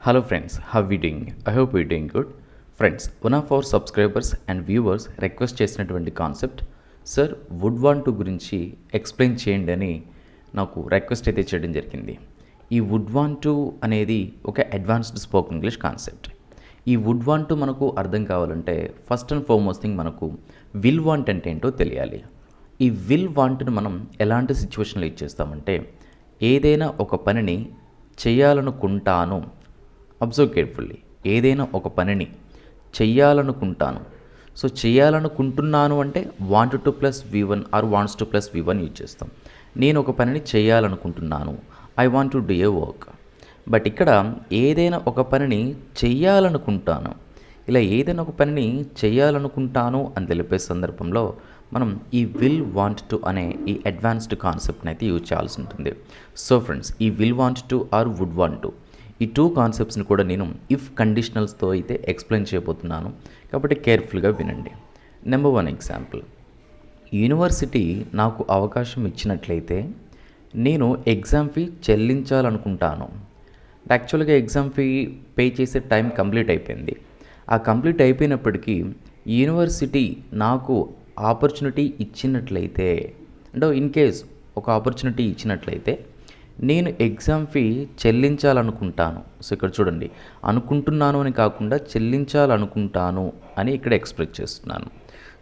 Hello friends, how are we doing? I hope we're doing good. Friends, one of our subscribers and viewers request చేసినటువంటి concept sir would want to గురించి explain చేయండి అని నాకు request అయితే చేయడం జరిగింది. ఈ వుడ్ వాన్ టు అనేది ఒక అడ్వాన్స్డ్ స్పోకెన్ ఇంగ్లీష్ కాన్సెప్ట్. ఈ వుడ్ వాన్ టు మనకు అర్థం కావాలంటే ఫస్ట్ అండ్ ఫార్మోస్ట్ థింగ్ మనకు విల్ వాంట్ అంటే ఏంటో తెలియాలి. ఈ విల్ వాంట్ని మనం ఎలాంటి సిచ్యువేషన్లో ఇచ్చేస్తామంటే ఏదైనా ఒక పనిని చేయాలనుకుంటాను, అబ్జర్వ్ కేర్ఫుల్లీ, ఏదైనా ఒక పనిని చెయ్యాలనుకుంటాను. సో చేయాలనుకుంటున్నాను అంటే want to plus V1 or wants to plus V1 use చేస్తాం. నేను ఒక పనిని చేయాలనుకుంటున్నాను, I want to do a work. But ఇక్కడ ఏదైనా ఒక పనిని చెయ్యాలనుకుంటాను, ఇలా ఏదైనా ఒక పనిని చేయాలనుకుంటాను అని తెలిపే సందర్భంలో మనం ఈ విల్ వాంట్ టు అనే ఈ అడ్వాన్స్డ్ కాన్సెప్ట్ని అయితే యూజ్ చేయాల్సి ఉంటుంది. సో ఫ్రెండ్స్, ఈ will want to or would want to, ఈ టూ కాన్సెప్ట్స్ని కూడా నేను ఇఫ్ కండిషనల్స్తో అయితే ఎక్స్ప్లెయిన్ చేయబోతున్నాను, కాబట్టి కేర్ఫుల్గా వినండి. నెంబర్ 1 ఎగ్జాంపుల్, యూనివర్సిటీ నాకు అవకాశం ఇచ్చినట్లయితే నేను ఎగ్జామ్ ఫీ చెల్లించాలనుకుంటాను. యాక్చువల్గా ఎగ్జామ్ ఫీ పే చేసే టైం కంప్లీట్ అయిపోయింది. ఆ కంప్లీట్ అయిపోయినప్పటికీ యూనివర్సిటీ నాకు ఆపర్చునిటీ ఇచ్చినట్లయితే, అంటే ఇన్ కేస్ ఒక ఆపర్చునిటీ ఇచ్చినట్లయితే నేను ఎగ్జామ్ ఫీ చెల్లించాలనుకుంటాను. సో ఇక్కడ చూడండి, అనుకుంటున్నాను అని కాకుండా చెల్లించాలనుకుంటాను అని ఇక్కడ ఎక్స్ప్రెస్ చేస్తున్నాను.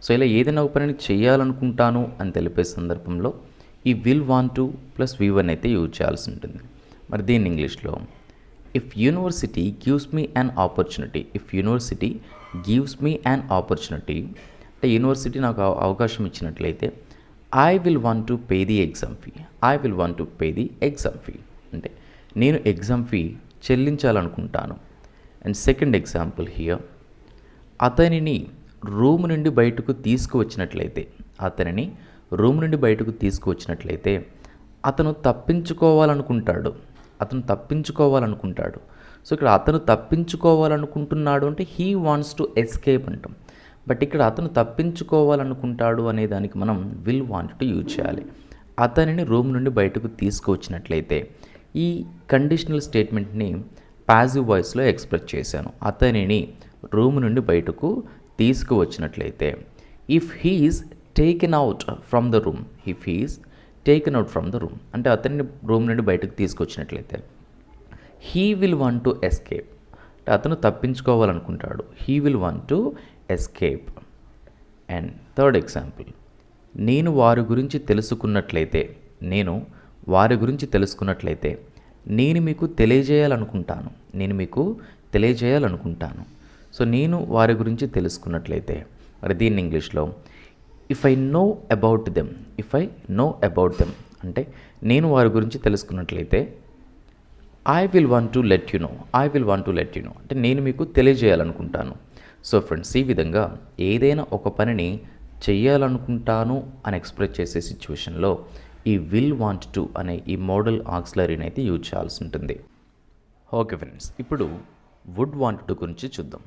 సో ఇలా ఏదైనా ఒక పనిని చేయాలనుకుంటాను అని తెలిపే సందర్భంలో ఈ will want to plus V1 అయితే యూజ్ చేయాల్సి ఉంటుంది. మరి దీన్ని ఇంగ్లీష్లో if university gives me an opportunity, if university gives me an opportunity అంటే యూనివర్సిటీ నాకు అవకాశం ఇచ్చినట్లయితే I will want to pay the exam fee, I will want to pay the exam fee అంటే నేను ఎగ్జామ్ ఫీ చెల్లించాలనుకుంటాను. And second example here, అతనిని room నుండి బయటకు తీసుకువచ్చినట్లయితే, అతనిని రూమ్ నుండి బయటకు తీసుకువచ్చినట్లయితే అతను తప్పించుకోవాలనుకుంటాడు, అతను తప్పించుకోవాలనుకుంటాడు. సో ఇక్కడ అతను తప్పించుకోవాలనుకుంటున్నాడు అంటే హీ వాంట్స్ టు ఎస్కేప్ అంటాం. బట్ ఇక్కడ అతను తప్పించుకోవాలనుకుంటాడు అనే దానికి మనం విల్ వాంట్ టు యూజ్ చేయాలి. అతనిని రూమ్ నుండి బయటకు తీసుకువచ్చినట్లయితే ఈ కండిషనల్ స్టేట్మెంట్ని పాజివ్ వాయిస్లో ఎక్స్ప్రెస్ చేశాను. అతనిని రూమ్ నుండి బయటకు తీసుకువచ్చినట్లయితే if he's taken out from the room, if he's taken out from the room అంటే అతన్ని రూమ్ నుండి బయటకు తీసుకొచ్చినట్లయితే he will want to escape అంటే అతను తప్పించుకోవాలనుకుంటాడు, he will want to escape. And third example, నేను వారి గురించి తెలుసుకున్నట్లయితే, నేను వారి గురించి తెలుసుకున్నట్లయితే నేను మీకు తెలియజేయాలనుకుంటాను, నేను మీకు తెలియజేయాలనుకుంటాను. సో నేను వారి గురించి తెలుసుకున్నట్లయితే మరి దీన్ని ఇంగ్లీష్లో if I know about them, if I know about them అంటే నేను వారి గురించి తెలుసుకున్నట్లయితే I will want to let you know, I will want to let you know అంటే నేను మీకు తెలియజేయాలనుకుంటాను. సో ఫ్రెండ్స్, ఈ విధంగా ఏదైనా ఒక పనిని చెయ్యాలనుకుంటాను అని ఎక్స్ప్రెస్ చేసే సిచ్యువేషన్లో ఈ విల్ వాంట్ టు అనే ఈ మోడల్ ఆక్సిలరీని అయితే యూజ్ చేయాల్సి ఉంటుంది. ఓకే ఫ్రెండ్స్, ఇప్పుడు వుడ్ వాంట్ టు గురించి చూద్దాం.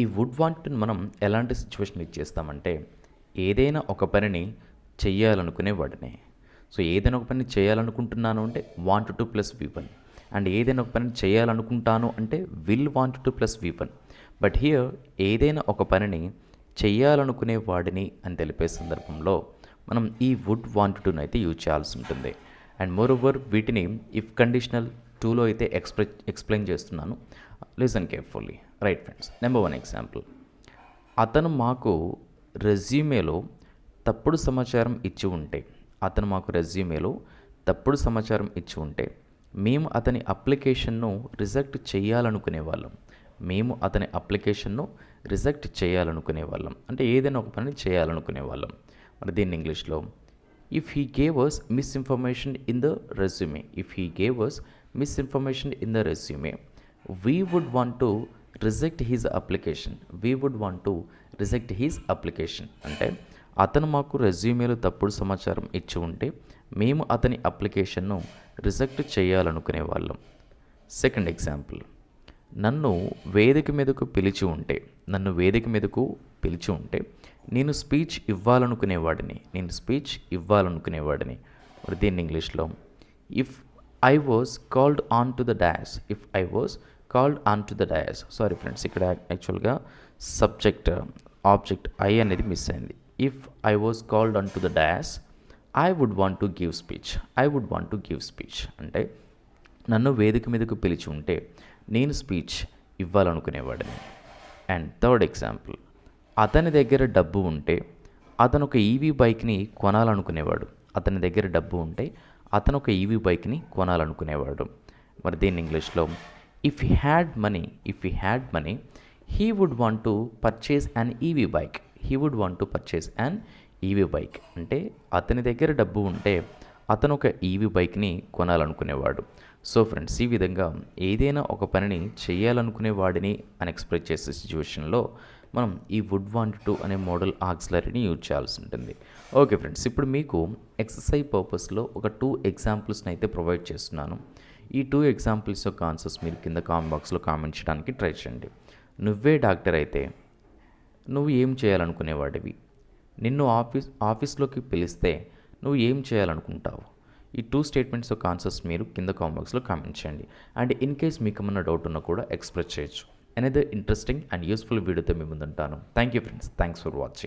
ఈ వుడ్ వాంట్ టుని మనం ఎలాంటి సిచ్యువేషన్ ఇచ్చేస్తామంటే ఏదైనా ఒక పనిని చెయ్యాలనుకునే వాడిని. సో ఏదైనా ఒక పనిని చేయాలనుకుంటున్నాను అంటే want to plus V1, and ఏదైనా ఒక పనిని చేయాలనుకుంటాను అంటే will want to plus V1. But here ఏదైనా ఒక పనిని చెయ్యాలనుకునే వాడిని అని తెలిపే సందర్భంలో మనం ఈ వుడ్ వాంట్ టును అయితే యూజ్ చేయాల్సి ఉంటుంది. అండ్ మోర్ ఓవర్ వీటిని ఇఫ్ కండిషనల్ 2లో అయితే ఎక్స్ప్లెయిన్ చేస్తున్నాను, listen carefully. Right friends, number 1 example, అతను మాకు రెజ్యూమేలో తప్పుడు సమాచారం ఇచ్చి ఉంటే, అతను మాకు రెజ్యూమేలో తప్పుడు సమాచారం ఇచ్చి ఉంటే మేము అతని అప్లికేషన్ను రిజెక్ట్ చేయాలనుకునే వాళ్ళం, మేము అతని అప్లికేషన్ను రిజెక్ట్ చేయాలనుకునే వాళ్ళం అంటే ఏదైనా ఒక పని చేయాలనుకునే వాళ్ళం. మరి దీన్ని ఇంగ్లీష్లో if he gave us misinformation in the resume, if he gave us misinformation in the resume we would want to reject his application, we would want to reject his application అంటే అతను మాకు రెజ్యూమేలో తప్పుడు సమాచారం ఇచ్చి ఉంటే మేము అతని అప్లికేషన్ను రిజెక్ట్ చేయాలనుకునే వాళ్ళం. సెకండ్ ఎగ్జాంపుల్, నన్ను వేదిక మీదకు పిలిచి ఉంటే, నన్ను వేదిక మీదకు పిలిచి ఉంటే నేను స్పీచ్ ఇవ్వాలనుకునేవాడిని, నేను స్పీచ్ ఇవ్వాలనుకునేవాడిని. దీన్ని ఇంగ్లీష్లో if I was called on to the dash, if I was called on to the dais. Sorry friends, ఇక్కడ యాక్చువల్గా సబ్జెక్ట్ ఆబ్జెక్ట్ ఐ అనేది మిస్ అయింది. If I was called on to the dais I would want to give speech. I would want to give speech అంటే నన్ను వేదిక మీదకు పిలిచి ఉంటే నేను స్పీచ్ ఇవ్వాలనుకునేవాడిని. అండ్ థర్డ్ ఎగ్జాంపుల్, అతని దగ్గర డబ్బు ఉంటే అతను ఒక ఈవీ బైక్ని కొనాలనుకునేవాడు. అతని దగ్గర డబ్బు ఉంటే అతను ఒక ఈవీ బైక్ని కొనాలనుకునేవాడు. మరి దీన్ని ఇంగ్లీష్లో if he had money he would want to purchase an EV bike. He would want to purchase an EV bike అంటే అతని దగ్గర డబ్బు ఉంటే అతను ఒక ఈవీ బైక్ని కొనాలనుకునేవాడు. సో ఫ్రెండ్స్, ఈ విధంగా ఏదైనా ఒక పనిని చేయాలనుకునే వాడిని అని ఎక్స్ప్రెస్ చేసే సిచ్యువేషన్లో మనం ఈ వుడ్ వాంట్ టు అనే మోడల్ ఆక్సిలరీని యూజ్ చేయాల్సి ఉంటుంది. ఓకే ఫ్రెండ్స్, ఇప్పుడు మీకు ఎక్సర్సైజ్ పర్పస్లో ఒక 2 ఎగ్జాంపుల్స్ని అయితే ప్రొవైడ్ చేస్తున్నాను. ఈ 2 ఎగ్జాంపుల్స్ యొక్క ఆన్సర్స్ మీరు కింద కామెంట్ బాక్స్లో కామెంట్ చేయడానికి ట్రై చేయండి. నువ్వే డాక్టర్ అయితే నువ్వు ఏం చేయాలనుకునేవాడివి? నిన్ను ఆఫీస్లోకి పిలిస్తే నువ్వు ఏం చేయాలనుకుంటావు? ఈ 2 స్టేట్మెంట్స్ యొక్క ఆన్సర్స్ మీరు కింద కామెంట్ బాక్స్లో కామెంట్ చేయండి. అండ్ ఇన్ కేస్ మీకు ఏమన్నా డౌట్ ఉన్నా కూడా ఎక్స్ప్రెస్ చేయొచ్చు. అనదర్ ఇంట్రెస్టింగ్ అండ్ యూస్ఫుల్ వీడియోతో మీ ముందుంటాను. Thank you friends, thanks for watching.